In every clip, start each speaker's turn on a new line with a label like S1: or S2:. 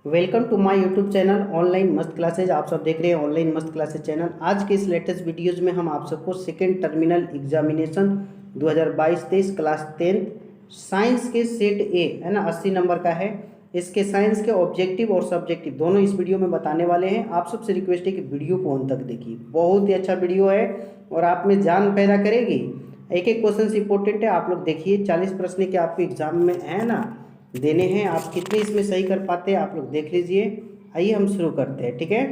S1: Welcome to my YouTube channel online मस्त classes. आप सब देख रहे हैं ऑनलाइन मस्त क्लासेज चैनल। आज के इस लेटेस्ट वीडियोज़ में हम आप सबको second terminal examination 2022-23 class 10th science के सेट ए है ना 80 नंबर का है। इसके साइंस के ऑब्जेक्टिव और सब्जेक्टिव दोनों इस वीडियो में बताने वाले हैं। आप सबसे रिक्वेस्ट है कि वीडियो को अंत तक देखिए, बहुत ही अच्छा वीडियो है और आप में जान पैदा करेगी। एक एक क्वेश्चन इंपॉर्टेंट है, आप लोग देखिए। 40 प्रश्न के आपके एग्जाम में है ना देने हैं, आप कितने इसमें सही कर पाते हैं आप लोग देख लीजिए। आइए हम शुरू करते हैं, ठीक है।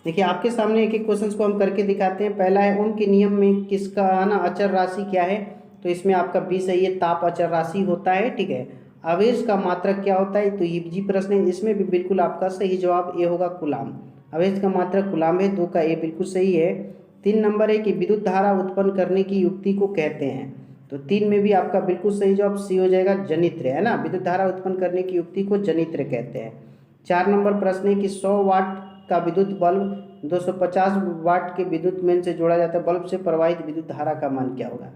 S1: देखिए आपके सामने एक एक क्वेश्चंस को हम करके दिखाते हैं। पहला है ओम के नियम में किसका ना अचर राशि क्या है, तो इसमें आपका 20 सही है, ताप अचर राशि होता है, ठीक है। आवेश का मात्रक क्या होता है, तो ये जी प्रश्न है, इसमें भी बिल्कुल आपका सही जवाब ए होगा कुलाम। आवेश का मात्रक कुलाम है, 2 का ए बिल्कुल सही है। 3 नंबर है कि विद्युत धारा उत्पन्न करने की युक्ति को कहते हैं, तो 3 में भी आपका बिल्कुल सही जवाब सी हो जाएगा, जनित्र है ना। विद्युत धारा उत्पन्न करने की युक्ति को जनित्र कहते हैं। 4 नंबर प्रश्न है कि 100 वाट का विद्युत बल्ब 250 वाट के विद्युत मेन से जोड़ा जाता है, बल्ब से प्रवाहित विद्युत धारा का मान क्या होगा।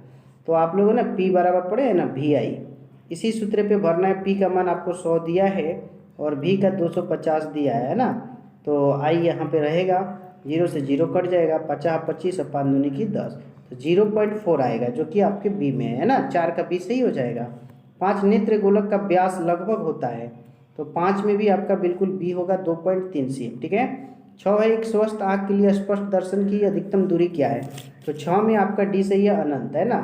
S1: तो आप लोगों ने पी बराबर पढ़े है ना, वी आई, इसी सूत्र पे भरना है। पी का मान आपको 100 दिया है और वी का 250 दिया है ना, तो आई यहाँ पे रहेगा, 0 से 0 कट जाएगा, 50 25 और 5 दूनी की 10, तो 0.4 आएगा जो कि आपके बी में है ना। 4 का बी सही हो जाएगा। 5 नेत्र गोलक का व्यास लगभग होता है, तो 5 में भी आपका बिल्कुल बी होगा, 2.3 cm, ठीक है। 6 है एक स्वस्थ आँख के लिए स्पष्ट दर्शन की अधिकतम दूरी क्या है, तो 6 में आपका डी सही है, अनंत है ना।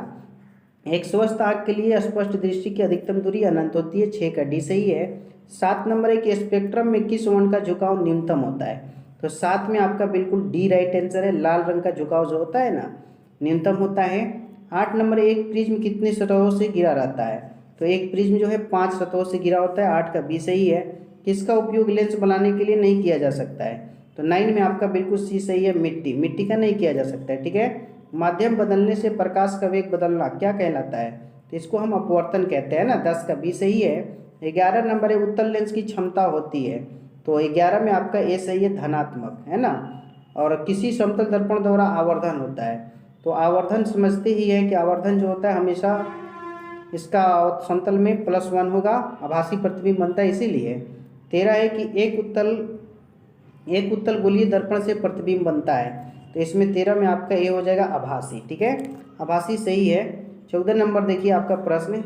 S1: एक स्वस्थ आँख के लिए स्पष्ट दृष्टि की अधिकतम दूरी अनंत होती है, 6 का डी सही है। 7 नंबर है कि स्पेक्ट्रम में किस वर्ण का झुकाव न्यूनतम होता है, तो 7 में आपका बिल्कुल डी राइट आंसर है। लाल रंग का झुकाव जो होता है ना न्यूनतम होता है। 8 नंबर एक प्रिज्म कितनी सतहों से घिरा रहता है, तो एक प्रिज्म जो है 5 सतहों से घिरा होता है, 8 का बी सही है। किसका उपयोग लेंस बनाने के लिए नहीं किया जा सकता है, तो 9 में आपका बिल्कुल सी सही है, मिट्टी। मिट्टी का नहीं किया जा सकता है, ठीक है। माध्यम बदलने से प्रकाश का वेग बदलना क्या कहलाता है, तो इसको हम अपवर्तन कहते हैं ना, 10 का बी सही है। 11 नंबर है उत्तल लेंस की क्षमता होती है, तो 11 में आपका ए सही है, धनात्मक है ना। और किसी समतल दर्पण द्वारा आवर्धन होता है, तो आवर्धन समझते ही है कि आवर्धन जो होता है हमेशा इसका समतल में +1 होगा, आभासी प्रतिबिंब बनता है इसीलिए। 13 है कि एक उत्तल गोलीय दर्पण से प्रतिबिंब बनता है, तो इसमें 13 में आपका ए हो जाएगा, आभासी, ठीक है, आभासी सही है। 14 नंबर देखिए आपका प्रश्न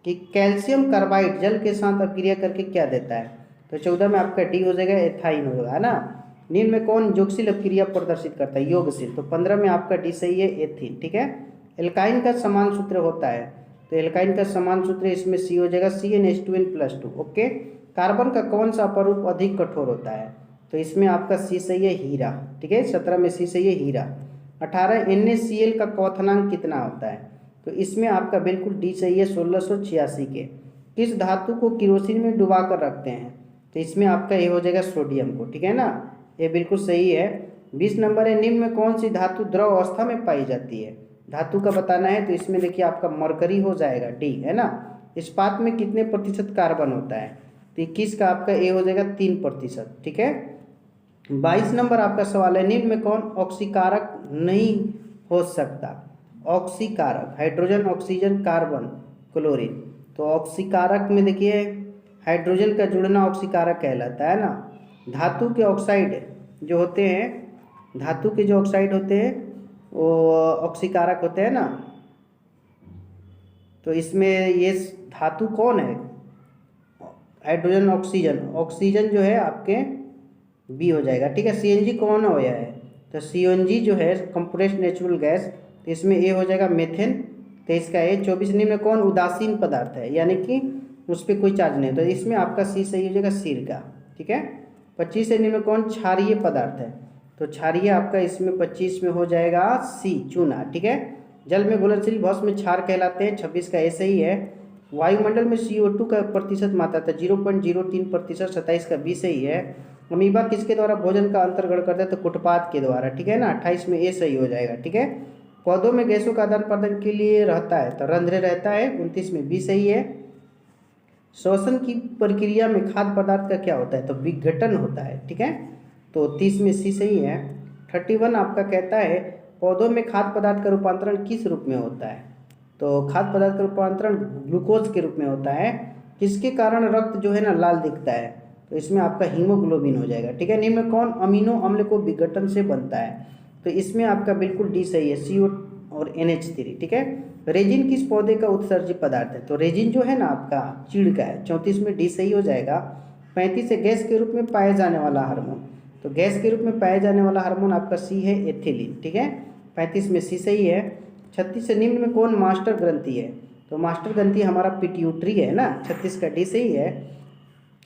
S1: कि कैल्शियम कार्बाइड जल के साथ अभिक्रिया करके क्या देता है, तो 14 में आपका डी हो जाएगा, एथाइन होगा, है ना। निम्न में कौन योगशील अभिक्रिया प्रदर्शित करता है, योगशील, तो 15 में आपका डी सही है, एथीन, ठीक है। एल्काइन का समान सूत्र होता है, तो एल्काइन का समान सूत्र इसमें सी हो जाएगा, CnH2n+2, ओके। कार्बन का कौन सा अपरूप अधिक कठोर होता है, तो इसमें आपका सी सही है, हीरा, ठीक है। 17 में सी सही है, हीरा। 18 NaCl का क्वथनांक कितना होता है, तो इसमें आपका बिल्कुल डी सही है, 1686 के। किस धातु को किरोसिन में डुबा कर रखते हैं, तो इसमें आपका ये हो जाएगा, सोडियम को, ठीक है ना, ये बिल्कुल सही है। 20 नंबर है निम्न में कौन सी धातु द्रव अवस्था में पाई जाती है, धातु का बताना है, तो इसमें देखिए आपका मरकरी हो जाएगा, डी है ना। इस्पात में कितने प्रतिशत कार्बन होता है, तो 21 का आपका ए हो जाएगा, 3%, ठीक है। 22 नंबर आपका सवाल है निम्न में कौन ऑक्सीकारक नहीं हो सकता, ऑक्सीकारक, हाइड्रोजन, ऑक्सीजन, कार्बन, क्लोरीन, तो ऑक्सीकारक में देखिए हाइड्रोजन का जुड़ना ऑक्सीकारक कहलाता है ना। धातु के ऑक्साइड जो होते हैं, धातु के जो ऑक्साइड होते हैं वो ऑक्सीकारक होते हैं ना, तो इसमें ये धातु कौन है, हाइड्रोजन, ऑक्सीजन, ऑक्सीजन जो है आपके बी हो जाएगा, ठीक है। सीएनजी कौन हो गया है, तो सीएनजी जो है कंप्रेस्ड नेचुरल गैस, तो इसमें ए हो जाएगा, मेथेन, तो इसका ए। 24 में कौन उदासीन पदार्थ है, यानी कि उस पर कोई चार्ज नहीं, तो इसमें आपका सी सही हो जाएगा, सिरका, ठीक है। 25 में कौन क्षारीय पदार्थ है, तो क्षारीय आपका इसमें 25 में हो जाएगा, सी, चूना, ठीक है। जल में घुलनशील भस्म में क्षार कहलाते हैं, 26 का ए सही है। वायुमंडल में CO2 का प्रतिशत मात्रा था, 0.03%, 27 का बी सही है। अमीबा किसके द्वारा भोजन का अंतर्ग्रहण करता है, तो कुटपात के द्वारा, ठीक है ना, 28 में ए सही हो जाएगा, ठीक है। पौधों में गैसों का आदान प्रदान के लिए रहता है, तो रंध्र रहता है, 29 में बी सही है। श्वसन की प्रक्रिया में खाद्य पदार्थ का क्या होता है, तो विघटन होता है, ठीक है, तो 30 में सी सही है। 31 आपका कहता है पौधों में खाद्य पदार्थ का रूपांतरण किस रूप में होता है, तो खाद्य पदार्थ का रूपांतरण ग्लूकोज के रूप में होता है, किसके कारण रक्त जो है ना लाल दिखता है, तो इसमें आपका हीमोग्लोबिन हो जाएगा। ठीक है, निम्न में कौन अमीनो अम्ल को विघटन से बनता है, तो इसमें आपका बिल्कुल डी सही है, CO और NH3। ठीक है, रेजिन किस पौधे का उत्सर्जित पदार्थ है, तो रेजिन जो है ना आपका चीड़ का है। 34 में डी सही हो जाएगा। 35 है गैस के रूप में पाए जाने वाला हार्मोन, तो गैस के रूप में पाए जाने वाला हार्मोन आपका सी है, एथिलीन। ठीक है, 35 में सी सही है। 36 से निम्न में कौन मास्टर ग्रंथि है, तो मास्टर ग्रंथि हमारा पिट्यूटरी है ना, 36 का डी सही है।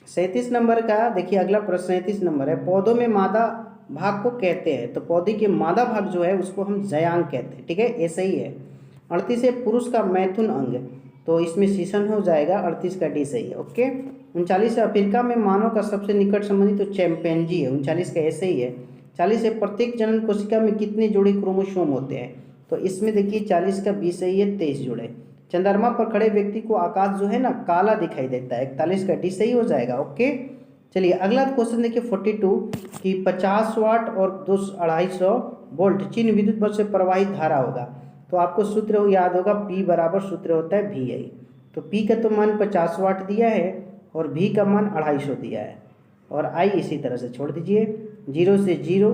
S1: 37 नंबर का देखिए अगला प्रश्न 37 नंबर है, पौधों में मादा भाग को कहते हैं, तो पौधे के मादा भाग जो है उसको हम जयांग कहते हैं। ठीक है, ये सही है। 38 है पुरुष का मैथुन अंग, तो इसमें शीशन हो जाएगा, 38 का डी सही है। ओके, 39 है अफ्रीका में मानव का सबसे निकट संबंधी तो चैंपियनजी है, 39 का ऐसे ही है। 40 है प्रत्येक जनन कोशिका में कितने जोड़े क्रोमोसोम होते हैं, तो इसमें देखिए 40 का बी सही है, 23 जोड़े। चंद्रमा पर खड़े व्यक्ति को आकाश जो है ना काला दिखाई देता है, 41 का डी सही हो जाएगा। ओके, चलिए अगला क्वेश्चन देखिए 42 कि 50 वाट और 250 वोल्ट चिन्ह विद्युत बल से प्रवाहित धारा होगा, तो आपको सूत्र याद होगा, P बराबर सूत्र होता है VI। तो P का तो मान 50 वाट दिया है और V का मान 250 दिया है, और I इसी तरह से छोड़ दीजिए, 0 से 0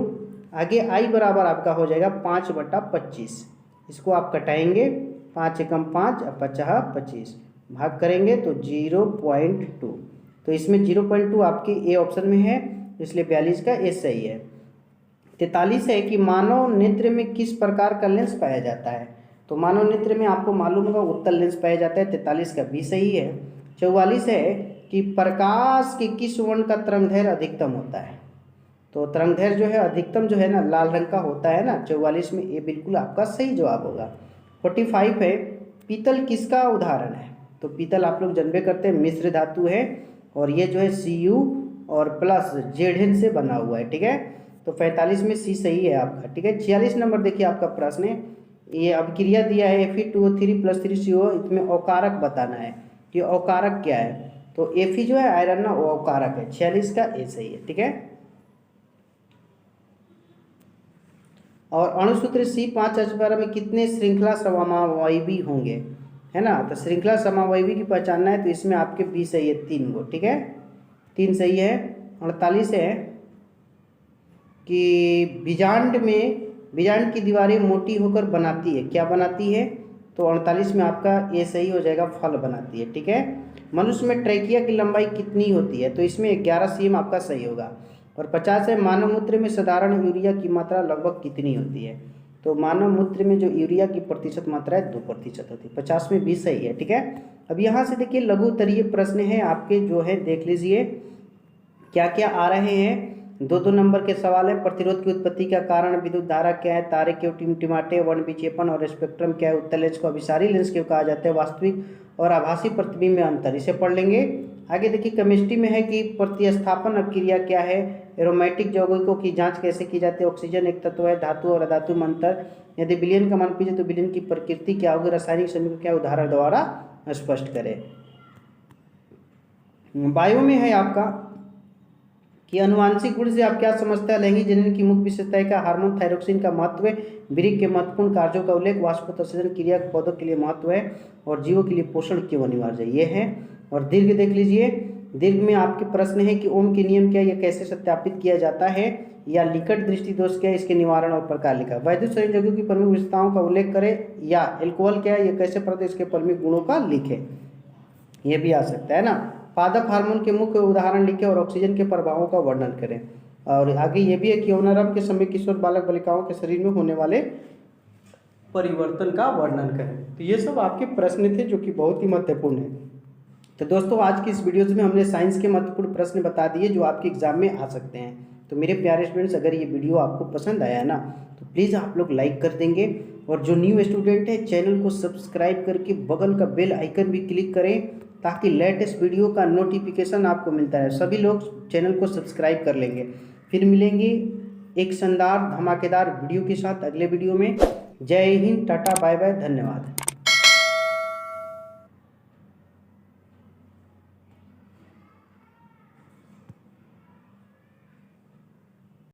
S1: आगे I बराबर आपका हो जाएगा 5/25। इसको आप कटाएंगे, 5 एकम 5 और 50 25 भाग करेंगे तो 0.2, तो इसमें 0.2 आपके ए ऑप्शन में है, इसलिए 42 का ए सही है। 43 है कि मानव नेत्र में किस प्रकार का लेंस पाया जाता है, तो मानव नेत्र में आपको मालूम होगा उत्तल लेंस पाया जाता है, 43 का बी सही है। 44 है कि प्रकाश के किस वर्ण का तरंगदैर्घ्य अधिकतम होता है, तो तरंगदैर्घ्य जो है अधिकतम जो है ना लाल रंग का होता है ना, 44 में ये बिल्कुल आपका सही जवाब होगा। 45 है पीतल किसका उदाहरण है, तो पीतल आप लोग जानबे करते हैं मिश्र धातु है, और ये जो है Cu और प्लस Zn से बना हुआ है। ठीक है, तो 45 में सी सही है आपका। ठीक है, 46 नंबर देखिए आपका प्रश्न है, ये अभिक्रिया दिया है Fe2O3 + 3CO, इसमें औकारक बताना है कि औकारक क्या है, तो Fe जो है आयरन ना वो औकारक है, 46 का ए सही है। ठीक है, और अणुसूत्र C5H12 में कितने श्रृंखला समावयवी होंगे, है ना, तो श्रृंखला समावयवी की पहचानना है, तो इसमें आपके बी सही है, 3 गो। ठीक है, 3 सही है। 48 है कि बीजांड की दीवारें मोटी होकर बनाती है, क्या बनाती है, तो 48 में आपका ये सही हो जाएगा, फल बनाती है। ठीक है, मनुष्य में ट्रैकिया की लंबाई कितनी होती है, तो इसमें 11 cm आपका सही होगा। और 50 है मानव मूत्र में साधारण यूरिया की मात्रा लगभग कितनी होती है, तो मानव मूत्र में जो यूरिया की प्रतिशत मात्रा है 2% होती है, 50 में 20 सही है। ठीक है, अब यहाँ से देखिए लघु उत्तरीय प्रश्न है आपके जो है, देख लीजिए क्या क्या आ रहे हैं। 2-2 नंबर के सवाल है, प्रतिरोध की उत्पत्ति का कारण विद्युत धारा क्या है, तारे क्यों टिमटिमाटे, वर्ण विक्षेपण और स्पेक्ट्रम क्या है, उत्तल लेंस को अभिसारी लेंस क्यों कहा जाता है, वास्तविक और आभासी प्रतिबिंब में अंतर, इसे पढ़ लेंगे। आगे देखिए केमिस्ट्री में है कि प्रतिस्थापन अभिक्रिया क्या है, एरोमेटिक यौगिकों की जांच कैसे की जाती है, ऑक्सीजन एक तत्व है, धातु और अधातु में अंतर, यदि विलयन का मान पूछे तो विलयन की प्रकृति क्या होगी, रासायनिक समीकरण क्या, उदाहरण द्वारा स्पष्ट करें। बायो में है आपका कि अनुवांशिक गुण से आप क्या समझते हैं, लैंगिक जनन की मुख्य विशेषता का, हार्मोन थायरोक्सिन का महत्व, वृक्क के महत्वपूर्ण कार्यों का उल्लेख, वाष्पोत्सर्जन क्रिया पौधों के लिए महत्व है, और जीवों के लिए पोषण क्यों अनिवार्य है, ये है। और दीर्घ देख लीजिए, दीर्घ में आपके प्रश्न है कि ओम के नियम क्या, यह कैसे सत्यापित किया जाता है, या लिकट दृष्टि दोष क्या है, इसके निवारण और प्रकार लिखा। वैद्युत संयोजकों की प्रमुख विशेषताओं का उल्लेख करें, या एल्कोहल क्या है, यह कैसे प्रति इसके प्रमुख गुणों का लिखे, ये भी आ सकता है ना। पादप हार्मोन के मुख्य उदाहरण लिखें और ऑक्सीजन के प्रभावों का वर्णन करें। और आगे ये भी है कि यौनारंभ के समय किशोर बालक बालिकाओं के शरीर में होने वाले परिवर्तन का वर्णन करें। तो ये सब आपके प्रश्न थे जो कि बहुत ही महत्वपूर्ण है। तो दोस्तों आज की इस वीडियोज़ में हमने साइंस के महत्वपूर्ण प्रश्न बता दिए जो आपके एग्जाम में आ सकते हैं। तो मेरे प्यारे स्टूडेंट्स, अगर ये वीडियो आपको पसंद आया ना तो प्लीज़ आप लोग लाइक कर देंगे, और जो न्यू स्टूडेंट है चैनल को सब्सक्राइब करके बगल का बेल आइकन भी क्लिक करें ताकि लेटेस्ट वीडियो का नोटिफिकेशन आपको मिलता है। सभी लोग चैनल को सब्सक्राइब कर लेंगे। फिर मिलेंगे एक शानदार धमाकेदार वीडियो के साथ अगले वीडियो में। जय हिंद, टाटा, बाय बाय, धन्यवाद।